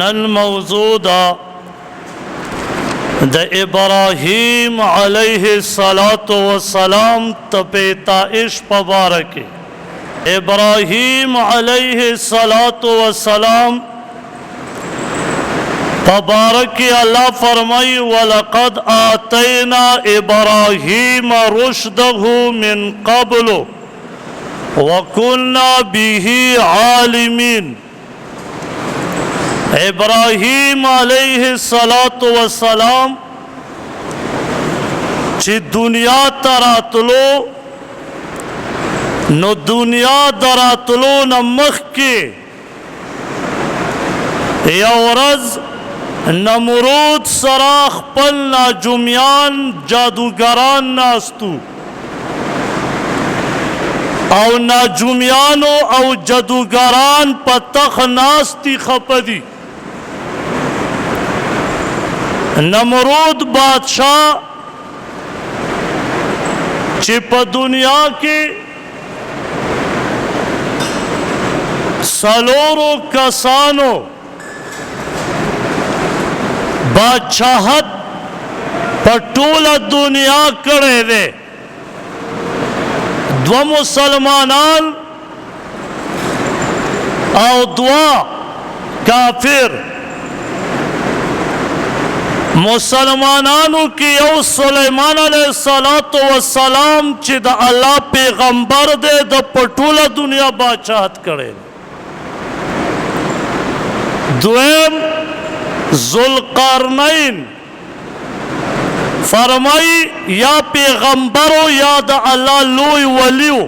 الموضوع د ابراهیم علیہ السلام تپیتائش پبارک ابراہیم علیہ السلام پبارک اللہ فرمائی وَلَقَدْ آتَيْنَا إِبْرَاهِيمَ رُشْدَهُ مِنْ قَبْلُ وَكُنَّا بِهِ عَالِمِينَ ابراہیم علیہ السلام چی دنیا تراتلو نو دنیا دراتلو نمخ کے یورز نمرود سراخ پل ناجمیان جادوگران ناستو او ناجمیانو او جادوگران پتخ ناستی خپدی نمرود بادشاہ چی پا دنیا کی سلورو کسانو بادشاہت پا طول دنیا کرے دے دو مسلمانان او دو کافر مسلمانانو کی یو سلیمان علیہ السلام چی دا اللہ پیغمبر دے دا پٹول دنیا بادشاہت کرے دویم ذوالقرنین فرمائی یا پیغمبرو یا دا اللہ لوی ولیو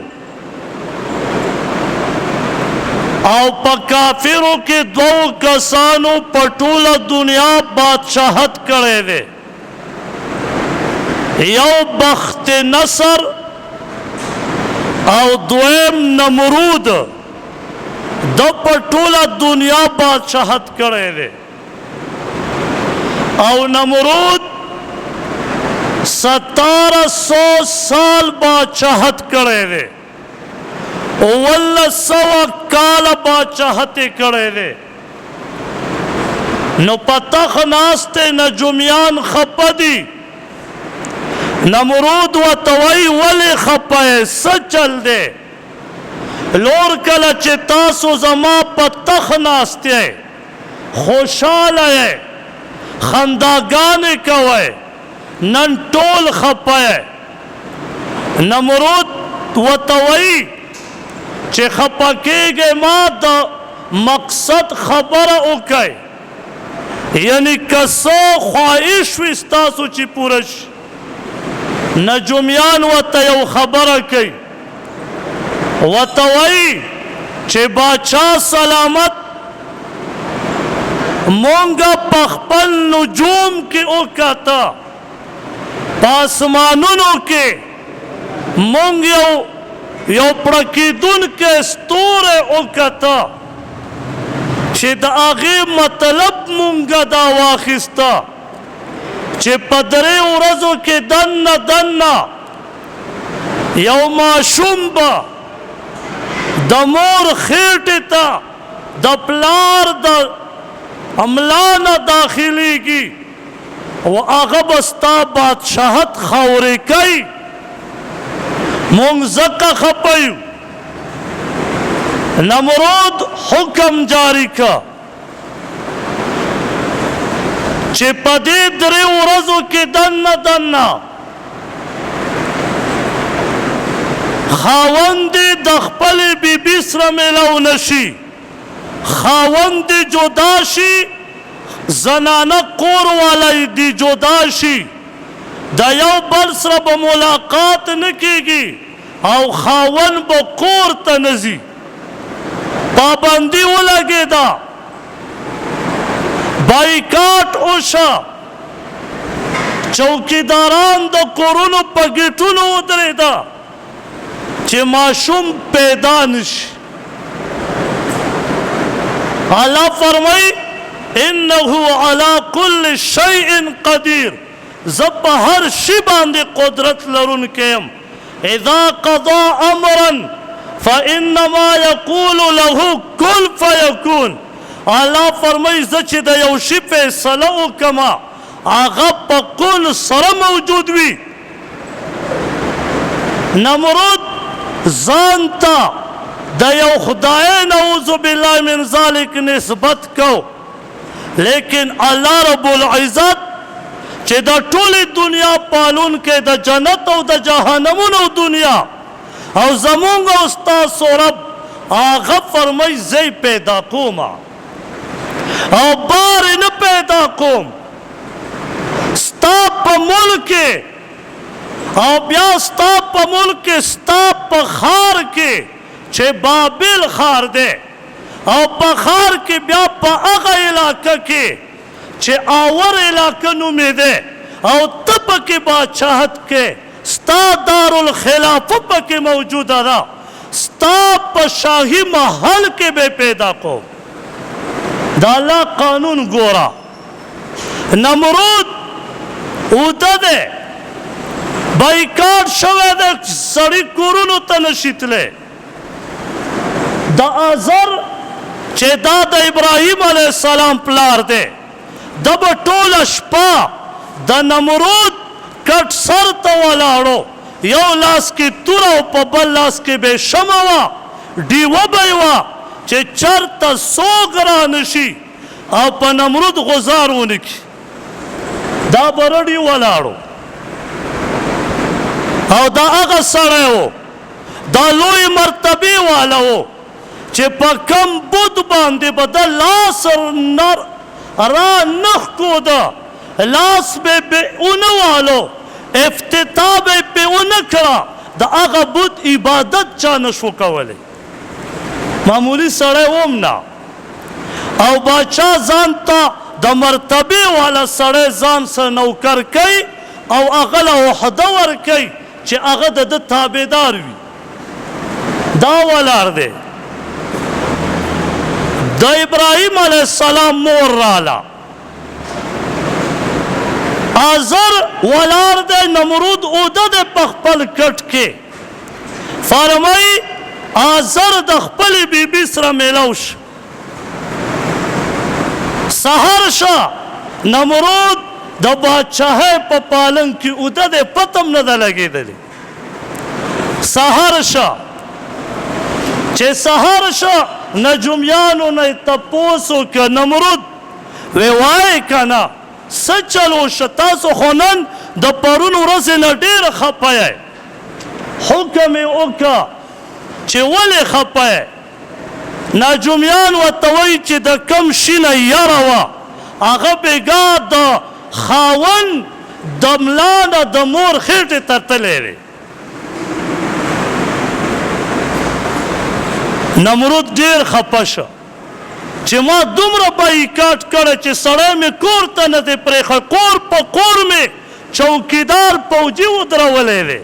او پا کافروں کے دو کسانو پٹول دنیا بادشاہت کرے دے یو بخت نصر او دویم نمرود دو پٹول دنیا بادشاہت کرے دے او نمرود 1700 سال بادشاہت کرے دے واللہ سوا کال بادشاہت کرے دے نو پتخ ناستے نجمیان خپدی نمرود و توئی ولی خپائے سچل دے لور کل چتاسو زما پتخ ناستے خوشحال ہے خنداگانے کوئے نن ٹول خپائے نمرود و توئی چه خپکیگه ما دا مقصد خبر اوکای یعنی کسو خواهش وستاسو چی پورش نجومیان و تیو خبر کئی و توئی چه باچا سلامت مونگا پخپل نجوم کی اوکاتا پاسمانونو کے مونگیو یو پرکیدون کے ستور اوکتا چه دا آغی مطلب مونگا دا واخستا چه پدری ورزو کے دن یو معشوم با دا مور خیٹی تا دا پلار دا عملان داخلی کی و آغبستا بادشاہت خاوری کئی منزکا خپایو نمرود حکم جاری کا چه پدی دری ورزو کی دن خاوندی دخپل بی بیسر ملو نشی خاوندی جداشی زنانا کور والی دی جداشی دا یو بل سره به ملاقات نکیگی او خاون با کور تا نزی پابندی ولگی دا بایکاٹ اوشا چوکیداران دا کورونو پا گیٹونو ادری دا چه معشوم پیدا نش اللہ فرمائی انہو علا کل شیء قدیر زب ہر شی باندے قدرت لرن کیم اذا قضا امرا فانما یقول له کل فیکون الله فرمایي زه چې د یو شي فیصله وکړم هغه په قول سره موجود وي. نمرود ځان ته د یو خدای نعوذ بالله من ذلک نسبت کو، لیکن الله رب العزت چې د ټولې دنیا پالونکی د جنت او د جهنمونو دنیا او زمونږ او ستاسو رب هغه فرمایي زه یې پیدا کوم او بار یې نه پیدا کوم. ستا په ملک او بیا ستا په ملک ستا په ښار کې چې بابل ښار دی او په ښار کې بیا په هغه علاقه کې چې آور علاقه نومېده او ته پکې بادشاهت کې ستا دارالخلافه پکې موجوده ده، ستا په شاهي محل کې به پیدا کو. د الله قانون ګوره. نمرود اوده دی، بایکاټ شوی دی، سړي کورونو ته نشي تللی. د آزر چې دا د ابراهیم علیه السلام پلار دی، ده به ټوله شپه د نمرود کټ سر ته ولاړو، یو لاس کې توره او په بل لاس کې به شمه وه، ډیوه به یې وه چې چرته څوک را نشي او په نمرود غزار ونه کړي. دا به رډي ولاړو او دا هغه سړی و، دا لوی مرتبې والا و چې په کم بت باندې به د لاس را نه ښکوده، لاس به ونه والو، افتتاح به پې ونه کړه، د هغه بت عبادت چا نه شو کولی. معمولی سړی وم نه. او باچا ځان ته د مرتبې والا سړی ځان سره نوکر کوي او هغه له عهده ورکوي چې هغه د ده تابعدار وي. دا ولاړ دی. د ابراهیم علیه السلام مور راله، آزر ولاړ دی، نمرود اوده دی په خپل کټ کې. فرمایي آزر د خپلې بیبي سره میلاو شه، سهار شه، نمرود د بادشاهۍ په پالنګ کې اوده دی، پته هم نه ده لګېدلې. سهار شه، چې سهار شه نجومیانو نه یې تپوس وکړه، نمرود وی وایې که نه څه چل وشه، تاسو خو نن د پرون ورځې نه ډېره خفه یې. حکم یې وکړه چې ولې خفه یې؟ نجومیان ورته وایي چې د کم شي نه یره وه هغه بېګا د خاوند د ملا نه د مور خېټې ته تللی دی. نمرود ډېر خفه شه چې ما دومره بایکاټ کړی چې سړی مې کور ته نه دی پرېښی، کور په کور مې چوکیدار پوجي ودرولی دی.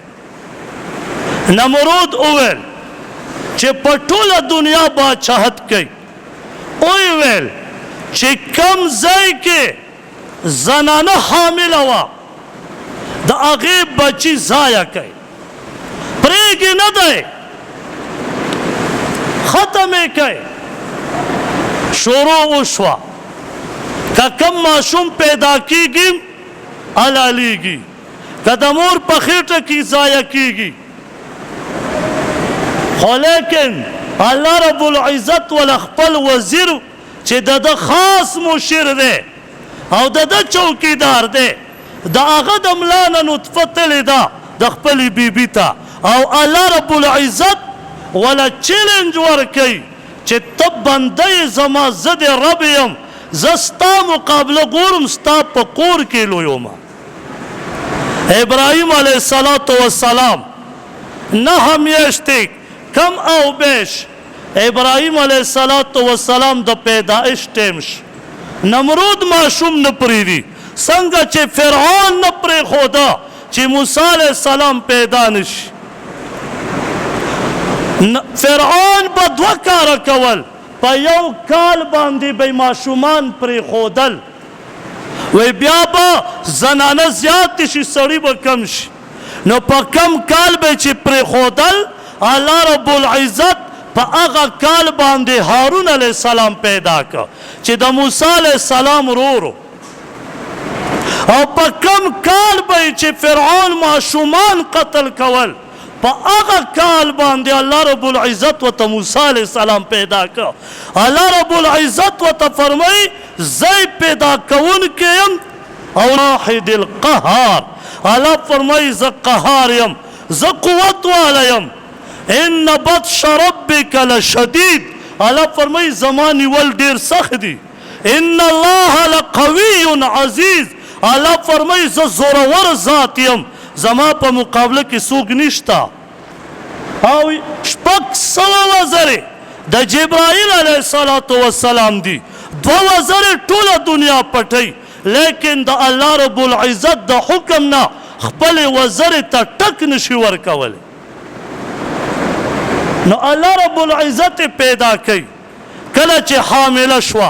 نمرود وویل چې په ټوله دنیا بادشاهت کوي، ویې ویل چې کم ځای کې زنانه حامله وه د هغې بچي ضایع کوي، پرېږي نه دی، ختم یې کوي. شروع وشوه که کم ماشوم پیدا کیږي حلالیږي، که د مور په خېټه کې ضایع کیږي. خو لیکن الله رب العزت ول خپل وزیر چې د ده خاص مشر دی او د ده چوکیدار دی، د هغه د ملا نه نطفه تلې ده د خپلې بیبي ته، او الله رب العزت وله چیلنج ورکوي چې ته بنده یې زما، زه د رب یم، زه ستا مقابله ګورم، ستا په کور کې لوی ومه. ابراهیم علیه السلام 9 میاشتې کم او بیش ابراهیم علیه السلام د پیدایش ټیم شه. نمرود ماشوم نه پرېږدي، څنګه چې فرعون نه پرېښوده چې موسی علیه السلام پیدا نشي. فرعون به 2 کاره کول، په یو کال باندې به ماشومان پرېښودل، وی بیا به زنانه زیات شي سړي به کم شي، نو په کم کال به چې پرېښودل الله رب العزت په هغه کال باندې هارون علیه السلام پیدا کړ چې د موسی علیه السلام ورور او په کم کال به چې فرعون ماشومان قتل کول په هغه کال باندې الله رب العزت ورته موسی علیه السلام پیدا کړ الله رب العزت ورته فرمایي زه پیدا کوونکی یم او واحد القهار الله فرمایي زه قهار یم زه قوت والا یم ان بطش ربک لشدید الله فرمایي زما نیول ډېر سخت دي ان الله لقوی عزیز الله فرمایي زه زورور ذات یم زما په مقابله کې څوک نشته او شپږ سوه وزرې د جبرائیل علیه السلام دي 2000 ټوله دنیا پټوي لیکن د الله رب العزت د حکم نه خپلې وزرې ته ټک نشي ورکولی نو الله رب العزت پیدا کوي کله چې حامله شوه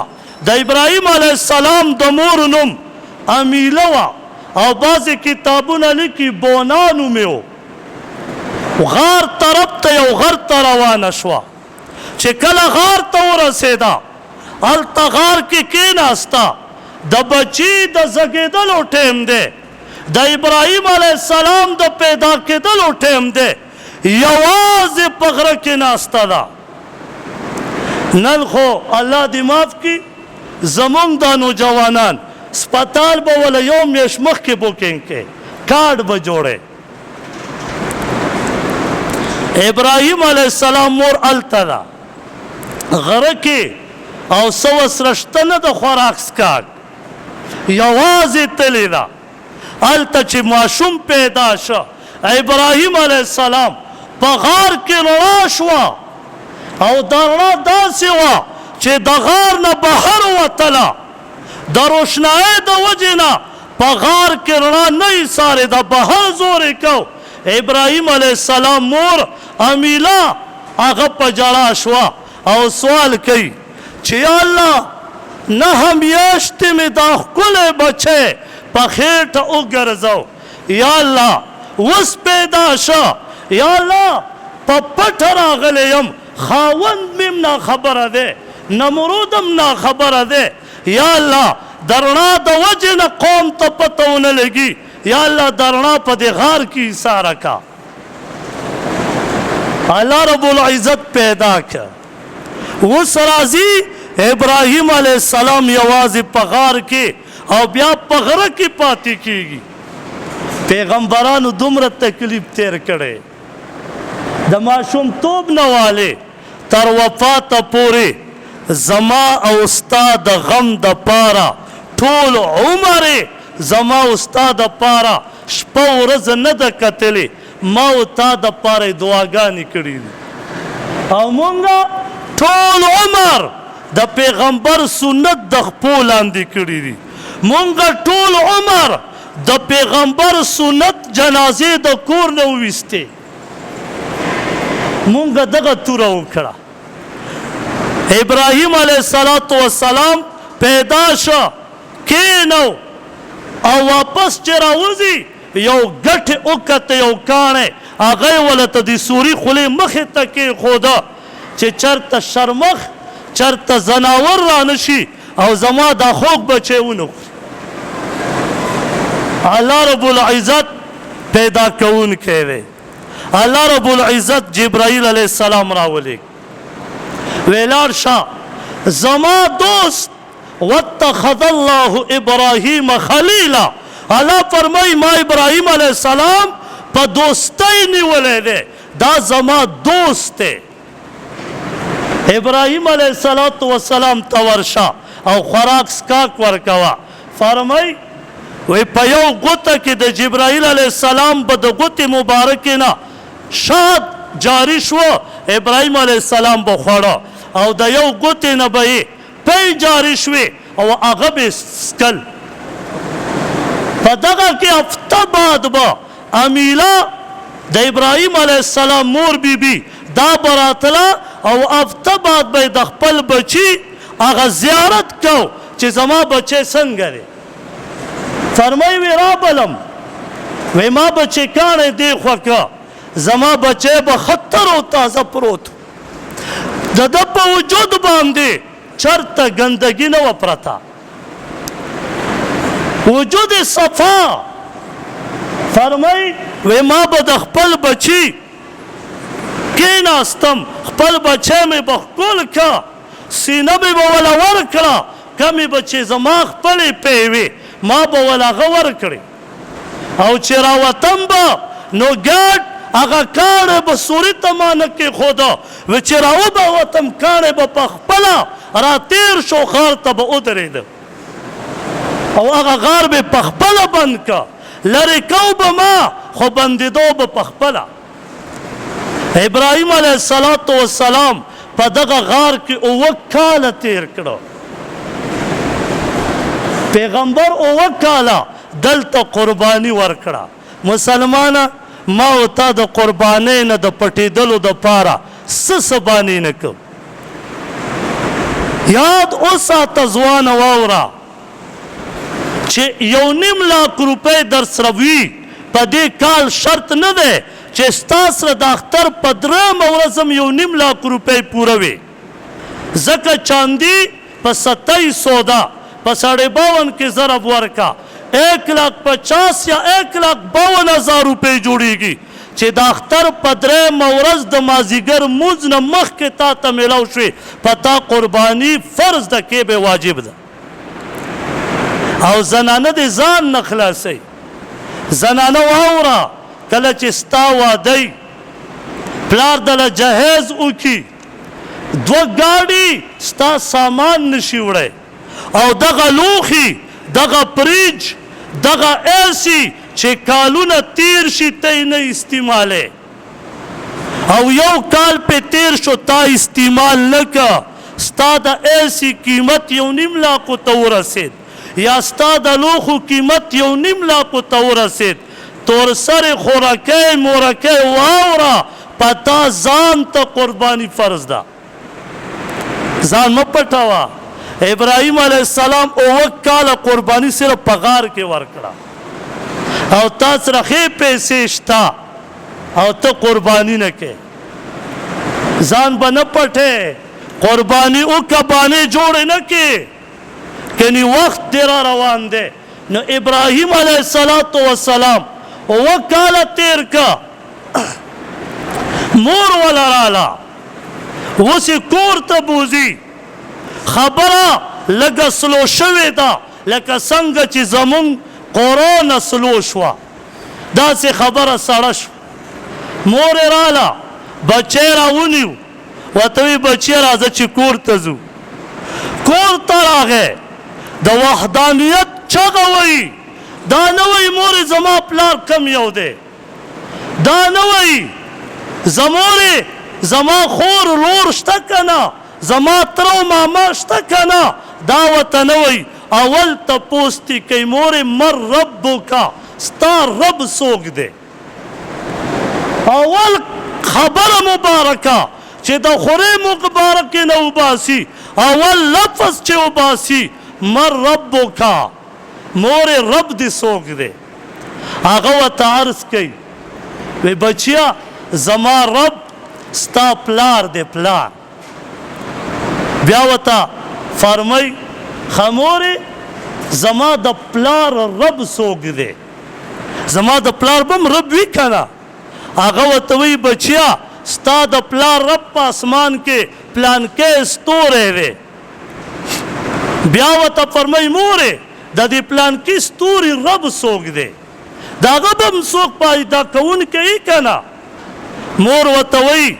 د ابراهیم علیه السلام د مور نوم امیله وه او بعضې کتابونه لیکي بونا نومې و غار طرف ته یو غر ته روانه شوه چې کله غار ته ورسېده هلته غار کې کېناسته د بچي د زېږېدلو ټیم دی د ابراهیم علیه السلام د پیدا کېدلو ټیم دی یوازې په غره کې ناسته ده نن خو الله دې معاف کړي زمونږ دا نوجوانان سپتال به وله یو میاشت مخکې بوکینګ کې کارډ به جوړی ابراهیم علیه السلام مور هلته ده غره کې او څه وسره شته نه د خوراک څښاک یوازې تلې ده هلته چې ماشوم پیدا شه ابراهیم علیه السلام په غار کې رڼا شوه او دا رڼا داسې وه چې د غار نه بهر وتله د روشنایۍ د وجې نه په غار کې رڼا نه ایسارېده بهر زور یې کو ابراهیم علیه السلام مور امیله هغه په ژړا شوه او سوال کوي چې یا الله نهه میاشتې مې دا ښکلی بچی په خېټه وګرځو یا الله اوس پیدا شه یا الله په پټه راغلی یم خاوند مې ناخبره دی نمرود هم ناخبره دی یا الله د رڼا د وجې نه قوم ته پته ونه لګي یا الله د رڼا په دې غار کې ایساره کا الله رب العزت پیدا کړ اوس راځي ابراهیم علیه السلام یوازې په غار کې او بیا په غره کې پاتې کیږي پیغمبرانو دومره تکلیف تیر کړی د ماشومتوب نه والې تر وفاته پورې زما او ستا د غم د پاره ټول عمر زما او ستا د پاره شپه ورځ نه ده کتلې ما او تا د پاره دعاګانې کړي دي او مونږه ټول عمر د پیغمبر سنت د خپو لاندې کړي دي مونږه ټول عمر د پیغمبر سنت جنازې د کور نه وویستې مونږه دغه توره وکړه ابراهیم علیه السلام پیدا شه کینو او واپس چې راوځي یو ګټې وکته یو کاڼی هغه یې ولته د سوري خولې مخې ته کېښوده چې چرته شرمخ چرته زناور رانشي او زما دا خوږ بچی ونه خوري الله رب العزت پیدا کوونکی دی الله رب العزت جبرائیل علیه السلام راولېږي ویلار شه زما دوست واتخذ الله ابراهیم خلیلا الله فرمایي ما ابراهیم علیه السلام په دوستۍ نیولی دی دا زما دوست دی ابراهیم علیه السلام ته ورشه او خوراک څښاک ورکوه فرمایي وی په یو ګوته کې د جبرائیل علیه السلام به د ګوتې مبارکې نه شاد جاری شوه ابراهیم علیه السلام به خوړه او د یو ګوتې نه به یې پی جاری شوې او هغه به څکل په دغه کې هفته بعد به امیله د ابراهیم علیه السلام مور بیبي دا به راتله او هفته بعد به د خپل بچي هغه زیارت کو چې زما بچی څنګه دی فرمایي وی رابلم وی ما بچی کاڼی دی خوا که زما بچی به خطر او تازه پروت د ده په وجود باندې چرته ګندګي نه وه پرته، وجود صفا. فرمای وی ما به د خپل بچي کېناستم، خپل بچی مې به ښکل که، سینه مې به وله ورکړه، کمې به چې زما خپلې پې وې ما به وله هغه ورکړې، او چې راوتم به نو ګډ هغه کاڼی به سوري ته ما نه کېښوده، وی چې راوبوتم کاڼی به په خپله راتېر شو، غار ته به ودرېده او هغه غار به په خپله بند که، لرې کو به ما خو بندېدو به په خپله. ابراهیم علیه السلام په دغه غار کې 7 کاله تېر کړه، پیغمبر 7 کاله دلته قرباني ورکړه. مسلمانه ما او تا د قربانۍ نه د پټېدلو دپاره څه سبانې نه کوو. یاد وساته ځوانه واوره چې 1.5 لاک روپۍ در سره وي په دې کال شرط نه دی چې ستا سره د اختر په 3مه ورځ هم 1.5 لاک روپۍ پوره وي، ځکه چاندي په 2700 ده، په 52 کې ضرب ورکه 1,50,000 یا 1,52,000 روپۍ جوړیږي چې د اختر په 3مه ورځ د مازدیګر مونځ نه مخکې تا ته میلاو شوې، په تا قرباني فرض ده، کې به واجب ده. او زنانه دې ځان نه خلاصوي. زنانه واوره کله چې ستا واده پلار دله جهیز وکړي 2 ګاډي ستا سامان نشي وړی، او دغه لوښي دغه فریج دغه ایسی چې کالونه تیر شي ته یې نه استعمالې، او 1 کال پې تیر شو تا استعمال نه که، ستا د ایسی قیمت 1.5 لاکو ته ورسېد، یا ستا د لوښو قیمت 1.5 لاکو ته ورسېد، تور سر خوراکی مورکی واوره په تا ځان ته قرباني فرض ده. ځان مه پټوه. ابراهیم علیه السلام 7 کاله قرباني صرف په غار کې ورکړه، او تا سره ښې پیسې شته او ته قرباني نه کوې. ځان به نه پټې، قرباني وکړه، بانې جوړې نه کړې، کنی وخت دی را روان دی. نو ابراهیم علیه السلام 7 کاله تیر که، مور وله راله، اوس یې کور ته بوځي، خبره لږه سلو شوې ده لکه څنګه چې زمونږ قرآن سلو شوه، داسې خبره سړه شوه. مور یې راله، بچی راونیو، ورته وایي بچیه راځه چې کور ته ځو. کور ته راغی، د وحدانیت چغه وایي، دا نه وایي مورې زما پلار کم یو دی، دا نه وایي زمورې زما خور رور شته که نه، زما تره و ماما شته که نه، دا ورته نه وایي. اول تپوس دې کوي مورې من ربکه، ستا رب څوک دی؟ اول خبره مبارکه چې د خورې مبارکې نه وباسي، اول لفظ چې وباسي من ربکه، مورې رب دې څوک دی؟ هغه ورته عرض کوي، وی بچیا زما رب ستا پلار دی، پلار. بیا ورته فرمای ښه مورې زما د پلار رب څوک دی؟ زما د پلار به هم رب وي که نه؟ هغه ورته وایي بچیا ستا د پلار رب په اسمان کې پلانکی ستوری دی. بیا ورته فرمای مورې د دې پلانکي ستوري رب څوک دی؟ د هغه به هم څوک پیدا کوونکی یي که نه؟ مور ورته وایي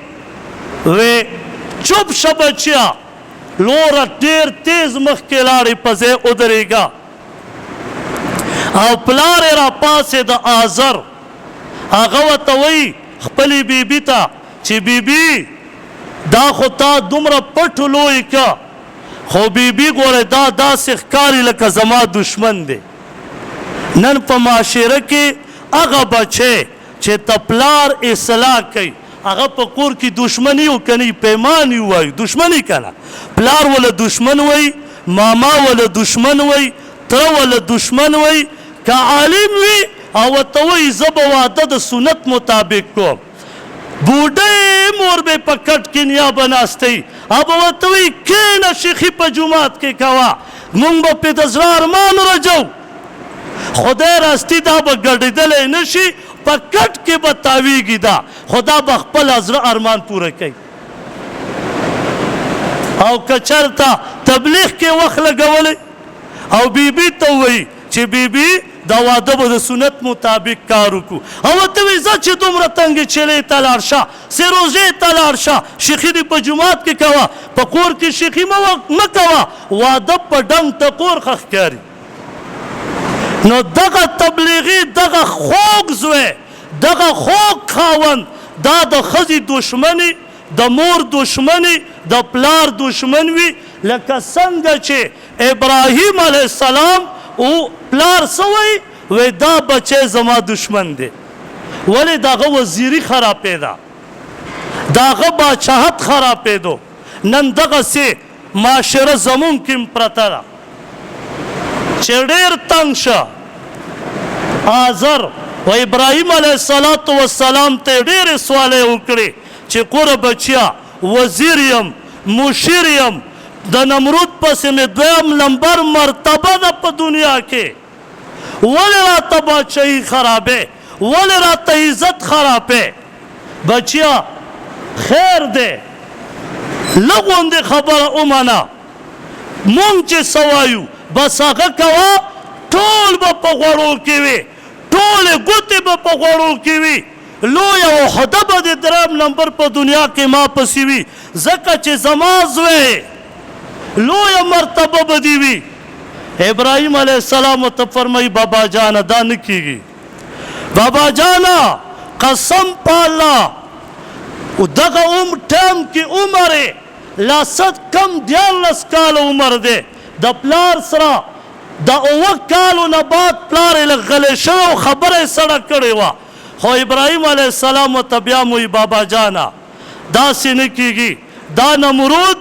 وی چوپ شه بچیا، لوره ډېر تیز مخکې لاړې په ځای ودرېږه. او پلار یې راپاڅېد آزر، هغه ورته وایي خپلې بیبي ته چې بیبي دا خو تا دومره پټ لوی که، خو بیبي ګوره دا داسې ښکاري لکه زما دشمن دی. نن په معاشره کې هغه بچی چې ته پلار اصلاح کوي هغه په کور کې دشمني و کنی پیمانی وایي، دشمني کنه، پلار ولا دشمن وایي، ماما ولا دشمن وایي، تره ولا دشمن وایي. که عالم وي او ورته وایي زه به واده د سنت مطابق کوم، بوډۍ مور به په کټ کې نیابه ناستئ او به ورته وایي کښېنه شیخي په جومات کې کوه موږ به پرې د زړه ارمان رجو خدای راستی دا به ګډېدلی نه شي په کټ کې به تاویږي دا خو دا به خپل زړه ارمان پوره کوي او که چېرته تبلیغ کې وخت لګولی او بیبي ته ووایي چې بیبي دا واده به د سنت مطابق کار وکړو او ورته وایي ځه چې دومره تنګې چیلې ته لاړ شه سروژې ته لاړ شه شیخي دې په جومات کې کوه په کور کې شیخي مه کوه واده په ډنګ ټکور ښه ښکاري نو دغه تبلیغي دغه خوږ زوی دغه خوږ خاوند دا د ښځې دشمني د مور دشمني د پلار دشمن وي لکه څنګه چې ابراهیم علیه السلام او پلار څه وایي دا بچی زما دشمن دی ولې د هغه وزیري خرابېده د هغه باچاهت خرابېدو نن دغسې معاشره زمونږ کې هم پرته ده چې ډېر تنګ شه آزر و ابراهیم علیه السلام ته ډېرې سوالې وکړې چې کوره بچیا وزیر یم مشیر یم د نمرود پسې مې دویم نمبر مرتبه ده په دنیا کې ولې راته بادشاهي خرابې ولې راته عزت خرابې بچیا خیر دی لږ غوندې خبره ومنه مونږ چې څه وایو بس هغه کوه ټول به په غوړو کې وي ټولې ګوتې به په غوړو کې وي لویه عهده به د دریم نمبر په دنیا کې ما پسې وي ځکه چې زما زوی لویه مرتبه به دې وي ابراهیم علیه السلام ورته فرمایي بابا جانه دا نه کېږي بابا جانه قسم په الله دغه ټایم کې عمر لا صد کم 14 کاله عمر دی د پلار سره د 9 کالو نه بعد پلار یې لږ غلی شوی او خبره یې سړه کړې وه خو ابراهیم علیه السلام ورته بیا م وایي بابا جانه داسې نه کېږي دا نمرود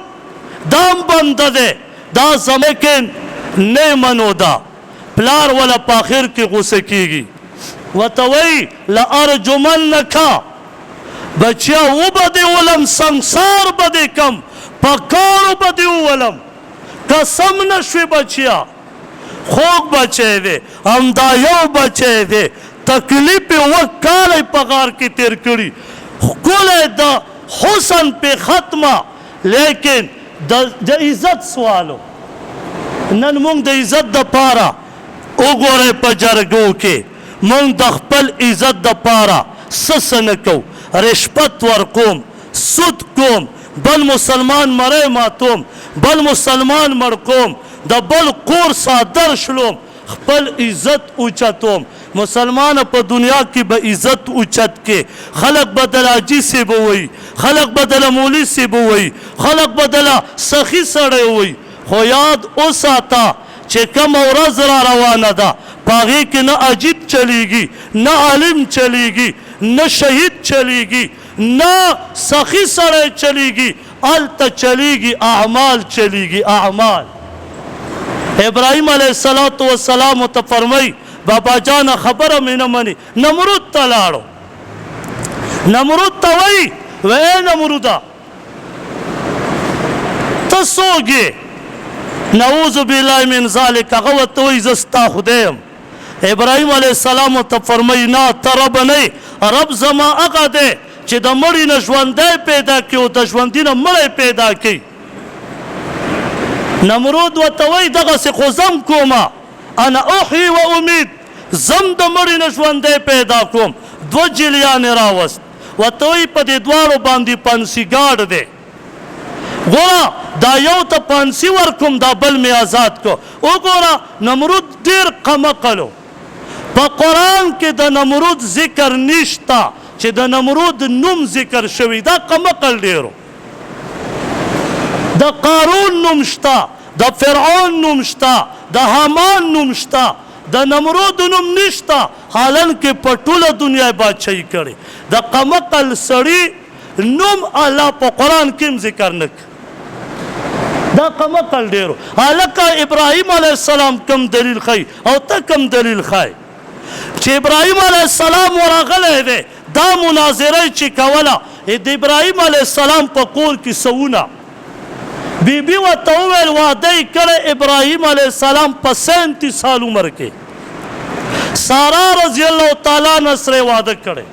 دا هم بنده دی دا زمکن نه منو دا پلار ولا په آخر کې غوسه کېږي ورته وایي لارجمنک بچیا وبه دې ولم سنګسار به دې کم په کاڼو به دې وولم قسم نه شوې بچیا خوږ بچی دی همدا یو بچی دی تکلیف یې 9 کاله په غار کې تیر کړي ښکلی د حسن پې ختمه لیکن د عزت سوالو نن موږ د عزت دپاره وګورئ په جرګو کې موږ د خپل عزت دپاره څه نه کوو رشوت ورکوم سود کوم بل مسلمان مړی ماتوم بل مسلمان مړ کوم د بل کور صادر شلوم خپل عزت اوچتوم مسلمان په دنیا کې به عزت اوچت کې خلق به دله حاجي صاحب ووایي خلق به دله مولي صاحب ووایي خلق به دله سخي سړی ووایي خو یاد وساته چې کومه ورځ را روانه ده په هغې کې نه عجیب چلیږي نه عالم چلیږي نه شهید چلیږي نه سخي سړی چلیږي هلته چلیږي اعمال چلیږي اعمال ابراهیم علیه السلام ورته فرمایي بابا جانه خبره مې نه مني نمرود ته لاړو نمرود ته وایي ای نمروده ته څوک یې نعوذ بالله من ذلک هغه ورته وایي زه ستا خدای یم ابراهیم علیه السلام ورته فرمایي نه ته رب نه یې رب زما هغه دی چې د مړي نه ژوندی پیدا کړي او د ژوندي نه مړی پیدا کړي نمرود ورته وایي دغسې خو زم کومه انا احیي و امید زم د مړي نه ژوندی پیدا کوم 2 جلیان یې راوست ورته وایي په دې دواړو باندې پانسي ګاډ دی ګوره دا یو ته پانسي ورکوم دا بل مې آزاد کو وګوره نمرود ډېر قمقلو په قرآن کې د نمرود ذکر نشته چې د نمرود نوم ذکر شوی دا قمقل ډېرو د قارون نوم شته د فرعون نوم شته د حامان نوم شته د نمرود نوم نشته حالانکې په ټوله دنیا بادشاهي کړې د قمقل سړي نوم الله په قرآن کې هم ذکر نه دا قمقل ډېرو هلکه ابراهیم علیه السلام کم دلیل ښایي او ته کم دلیل ښایي چې ابراهیم علیه السلام ورغلی دی دا مناظره چې کوله د ابراهیم علیه السلام په کور کې سونه بیبي ورته وویل واده یې کړی ابراهیم علیه السلام په 37 سال عمر کې سارا رضی الله تعالی عنها سره واده کړی